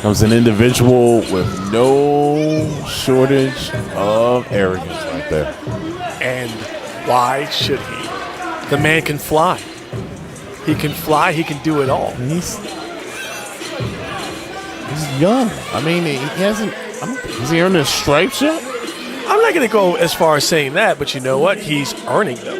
Comes an individual with no shortage of arrogance right there. And why should he? The man can fly. He can fly. He can do it all. He's young. I mean, he hasn't. Has he earned his stripes yet? I'm not going to go as far as saying that, but you know what? He's earning them.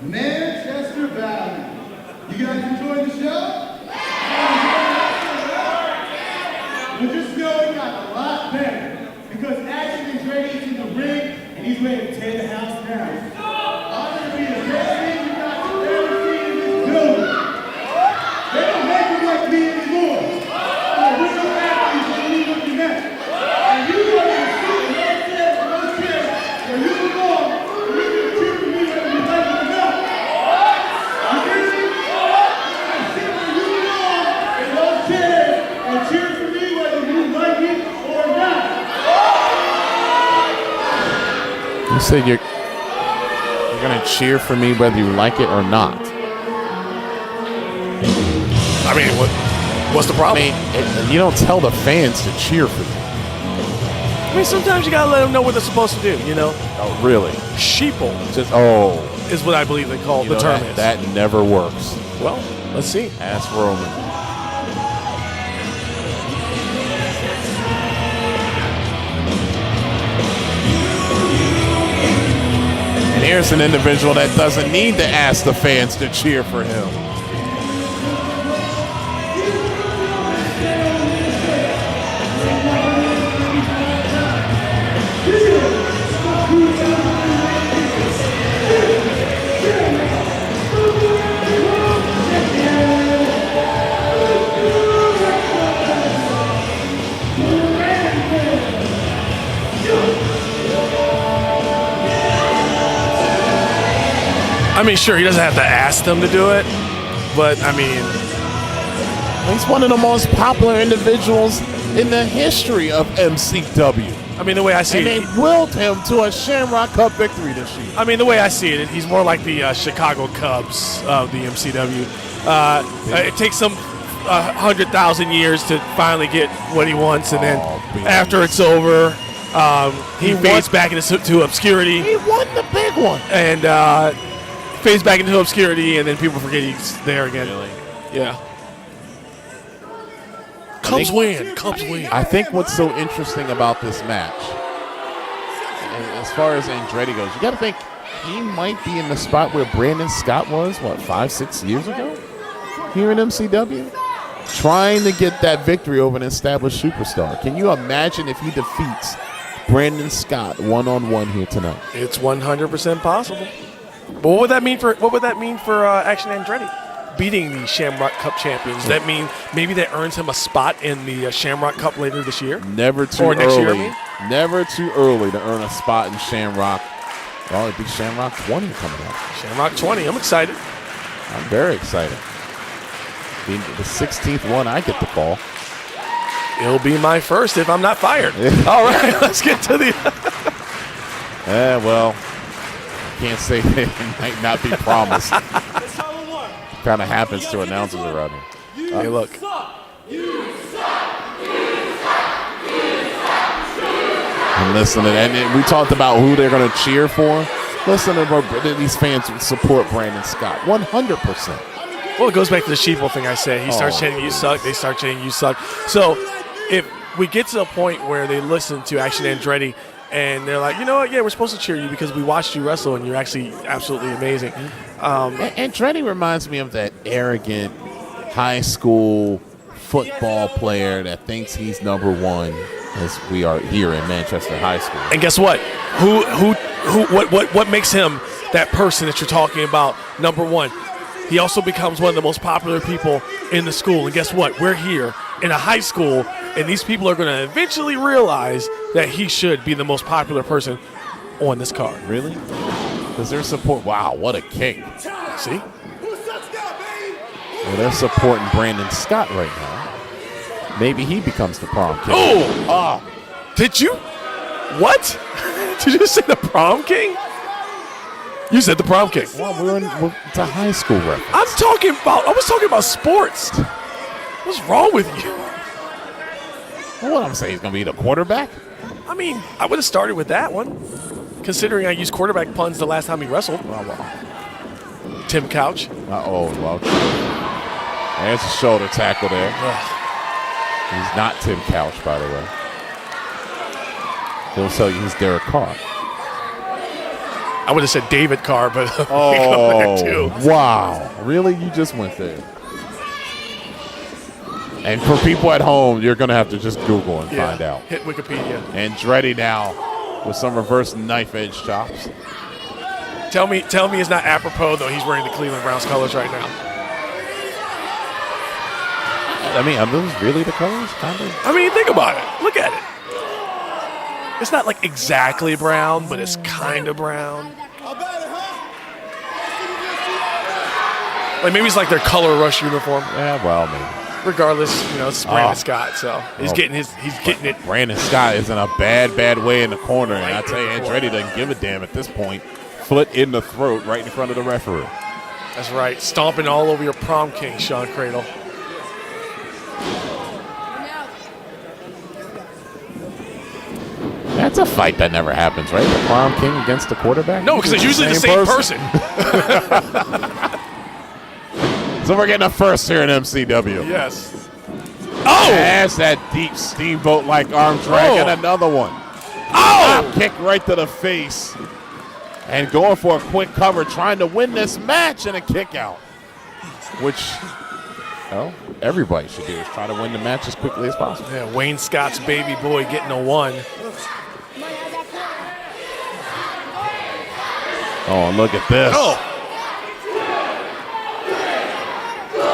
Manchester Valley. You guys enjoying the show? Well, just know it got a lot better because Action Andretti's in the ring and he's ready to tear the house down. I'm going to be the best thing you guys have ever seen in this building. They don't make them like me anymore. I'm a real athlete when you look at that. And you are going to sit in those chairs and those chairs where you belong and you can cheer for me whether you like it or not. You hear me? And sit where you belong in those chairs and cheer for me whether you like it or not. You said you're gonna cheer for me whether you like it or not. I mean, what's the problem? I mean, you don't tell the fans to cheer for you. I mean, sometimes you got to let them know what they're supposed to do, you know? Oh, really? Sheeple is what I believe they call the term is. That never works. Well, let's see. Ask Roman. And here's an individual that doesn't need to ask the fans to cheer for him. I mean, sure, he doesn't have to ask them to do it, but I mean, he's one of the most popular individuals in the history of MCW. I mean, the way I see and it, they willed him to a Shamrock Cup victory this year. I mean, the way I see it, he's more like the Chicago Cubs of the MCW. It takes him 100,000 years to finally get what he wants, and then after it's over, he fades back into obscurity. He won the big one. And fades back into obscurity, and then people forget he's there again. Really? Yeah. Cubs win. I think what's so interesting about this match, as far as Andretti goes, you got to think he might be in the spot where Brandon Scott was, 5-6 years ago here in MCW? Trying to get that victory over an established superstar. Can you imagine if he defeats Brandon Scott one-on-one here tonight? It's 100% possible. But what would that mean for Action Andretti beating the Shamrock Cup champions? Does that mean maybe that earns him a spot in the Shamrock Cup later this year? Never too or next early. Year, I mean? Never too early to earn a spot in Shamrock. Well, it'd be Shamrock 20 coming up. Shamrock 20. I'm excited. I'm very excited. Being the 16th one, I get the call. It'll be my first if I'm not fired. All right, let's get to the. Well, can't say it might not be promised. Kind of happens to announcers around here. Hey, look. And listen, and we talked about who they're going to cheer for. Listen to these fans support Brandon Scott 100%. Well, it goes back to the sheeple thing I said. He starts chanting, "You suck." They start chanting, "You suck." So if we get to a point where they listen to Action Andretti and they're like, you know what? Yeah, we're supposed to cheer you because we watched you wrestle and you're actually absolutely amazing. Andretti reminds me of that arrogant high school football player that thinks he's number one, as we are here in Manchester High School. And guess what? What makes him that person that you're talking about number one? He also becomes one of the most popular people in the school. And guess what? We're here in a high school, and these people are going to eventually realize that he should be the most popular person on this card. Really? Because their support. Wow, what a kick. See? Well, they're supporting Brandon Scott right now. Maybe he becomes the prom king. Oh! Did you? What? Did you say the prom king? You said the prom king. Well, it's a high school reference. I was talking about sports. What's wrong with you? Well, what I'm saying, he's going to be the quarterback? I mean, I would have started with that one, considering I used quarterback puns the last time he wrestled. Tim Couch. Well, there's a shoulder tackle there. He's not Tim Couch, by the way. He'll tell you he's Derek Carr. I would have said David Carr, but wow. Really? You just went there. And for people at home, you're going to have to just Google and find out. Hit Wikipedia. Andretti now with some reverse knife edge chops. Tell me it's not apropos, though. He's wearing the Cleveland Browns colors right now. I mean, are those really the colors? Kind of. I mean, think about it. Look at it. It's not like exactly brown, but it's kind of brown. Like maybe it's like their color rush uniform. Yeah, well, maybe. Regardless, it's Brandon Scott, so he's getting it. Brandon Scott is in a bad way in the corner, and I tell you, Andretti doesn't give a damn at this point. Foot in the throat, right in front of the referee. That's right, stomping all over your prom king, Sean Cradle. That's a fight that never happens, right? The prom king against the quarterback? No, because it's usually the same person. So we're getting a first here in MCW. Yes. That's that deep steamboat-like arm drag and another one. Kick right to the face. And going for a quick cover, trying to win this match and a kick out. Which, everybody should do is try to win the match as quickly as possible. Yeah, Wayne Scott's baby boy getting a 1. Oh, look at this.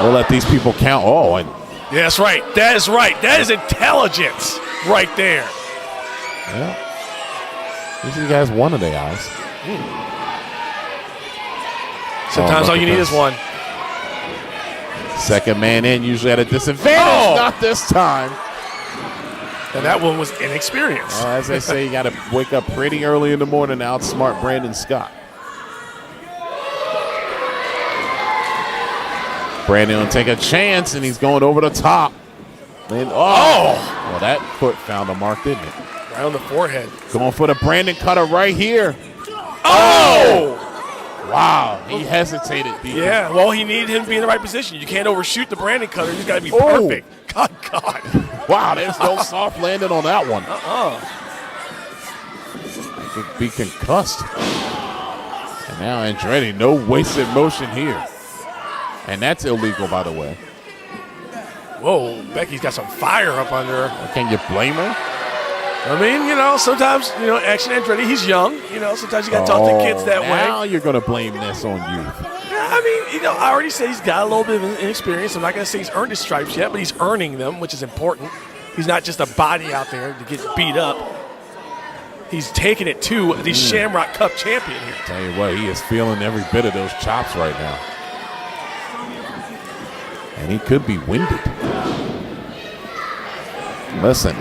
We'll let these people count. And yeah, that's right. That is right. That is intelligence right there. Yeah. These guys one of their eyes. Sometimes all you need is one. Second man in, usually at a disadvantage. Not this time. And that one was inexperienced. As they say, you got to wake up pretty early in the morning to outsmart Brandon Scott. Brandon will take a chance, and he's going over the top. And, well, that foot found a mark, didn't it? Right on the forehead. Going for the Brandon cutter right here. Wow, he hesitated. Yeah, well, he needed him to be in the right position. You can't overshoot the Brandon cutter. He's got to be perfect. God. Wow, there's no soft landing on that one. He could be concussed. And now Andretti, no wasted motion here. And that's illegal, by the way. Whoa, Becky's got some fire up under her. Can you blame her? I mean, sometimes, Action Andretti, he's young. Sometimes you got to talk to kids that way. Now you're going to blame this on youth. Yeah, I mean, I already said he's got a little bit of inexperience. I'm not going to say he's earned his stripes yet, but he's earning them, which is important. He's not just a body out there to get beat up. He's taking it to the Shamrock Cup champion here. Tell you what, he is feeling every bit of those chops right now. And he could be winded. Listen,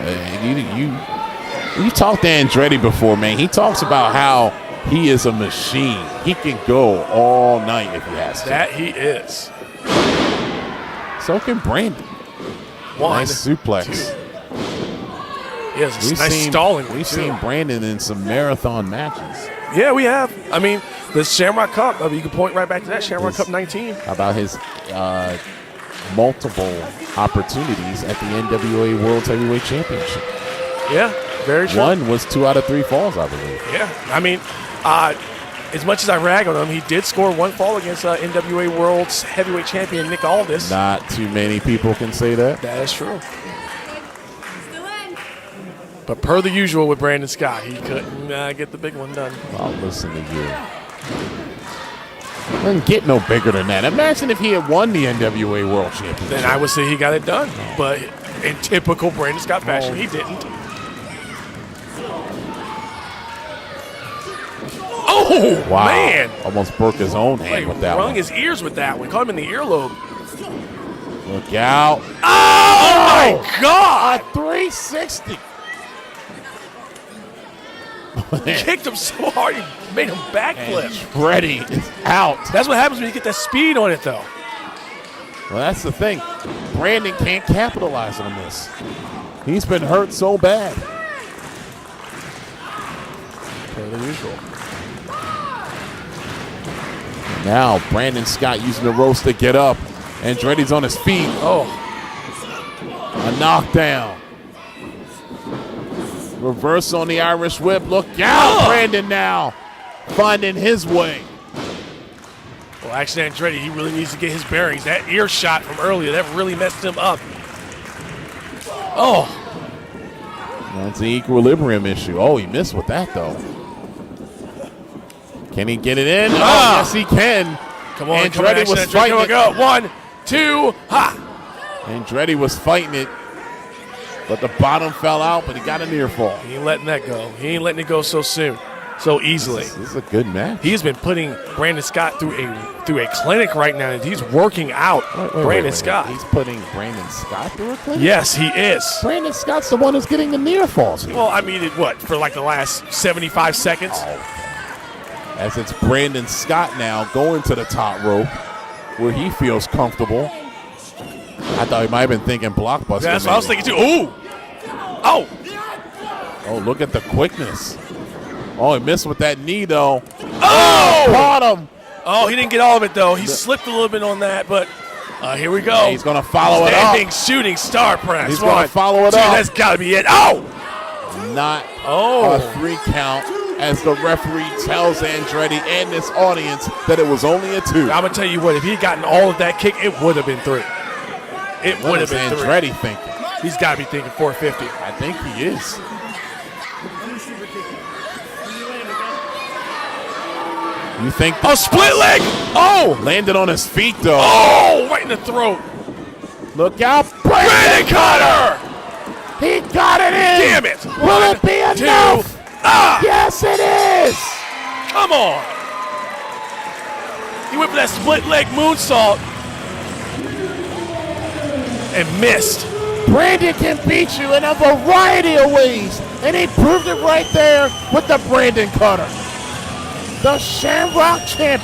you talked to Andretti before, man. He talks about how he is a machine. He can go all night if he has to. That he is. So can Brandon. Nice suplex. Yes, nice stalling. We've seen Brandon in some marathon matches. Yeah, we have. I mean, the Shamrock Cup, you can point right back to that, Shamrock Cup 19. How about his multiple opportunities at the NWA World Heavyweight Championship? Yeah, very true. One was 2 out of 3 falls, I believe. Yeah, I mean, as much as I rag on him, he did score 1 fall against NWA World Heavyweight Champion Nick Aldis. Not too many people can say that. That is true. But per the usual with Brandon Scott, he couldn't get the big one done. Well, listen to you. Doesn't get no bigger than that. Imagine if he had won the NWA World Championship. Then I would say he got it done. But in typical Brandon Scott fashion, he didn't. Oh, wow. man. Almost broke his own hand with that rung one. his ears with that one. Caught him in the earlobe. Look out. Oh, my God. A 360. Kicked him so hard, he made him backflip. Andretti is out. That's what happens when you get that speed on it, though. Well, that's the thing. Brandon can't capitalize on this. He's been hurt so bad. Per the usual. Now, Brandon Scott using the ropes to get up. Andretti's on his feet. Oh. A knockdown. Reverse on the Irish whip. Look out, Oh. Brandon now. Finding his way. Well, actually, Andretti, he really needs to get his bearings. That ear shot from earlier, that really messed him up. Oh. That's the equilibrium issue. Oh, he missed with that, though. Can he get it in? Oh, yes, he can. Come on, Andretti was fighting it. Go. 1, 2, ha. Andretti was fighting it, but the bottom fell out, but he got a near fall. He ain't letting that go. He ain't letting it go so soon, so easily. This is a good match. He's been putting Brandon Scott through a clinic right now. He's working out Brandon Scott. He's putting Brandon Scott through a clinic? Yes, he is. Brandon Scott's the one who's getting the near falls. Well, I mean, for like the last 75 seconds? As it's Brandon Scott now going to the top rope where he feels comfortable. I thought he might have been thinking blockbuster. That's what I was thinking too. Ooh. Oh. Oh, look at the quickness. Oh, he missed with that knee, though. Oh! Caught him. Oh, he didn't get all of it, though. He slipped a little bit on that, but here we go. Yeah, he's going to follow it up. Standing shooting star press. He's going to follow it up. That's got to be it. Oh! Not a 3 count as the referee tells Andretti and this audience that it was only a 2. I'm going to tell you what, if he had gotten all of that kick, it would have been 3. It would have been 3. Andretti thinking? He's got to be thinking 450. I think he is. You think? A split leg! Oh! Landed on his feet, though. Oh! Right in the throat. Look out. Brandon Cutter! He got it in. Damn it! Will it be enough? 2, ah! Yes, it is. Come on! He went for that split leg moonsault and missed. Brandon can beat you in a variety of ways, and he proved it right there with the Brandon Cutter. The Shamrock Champion.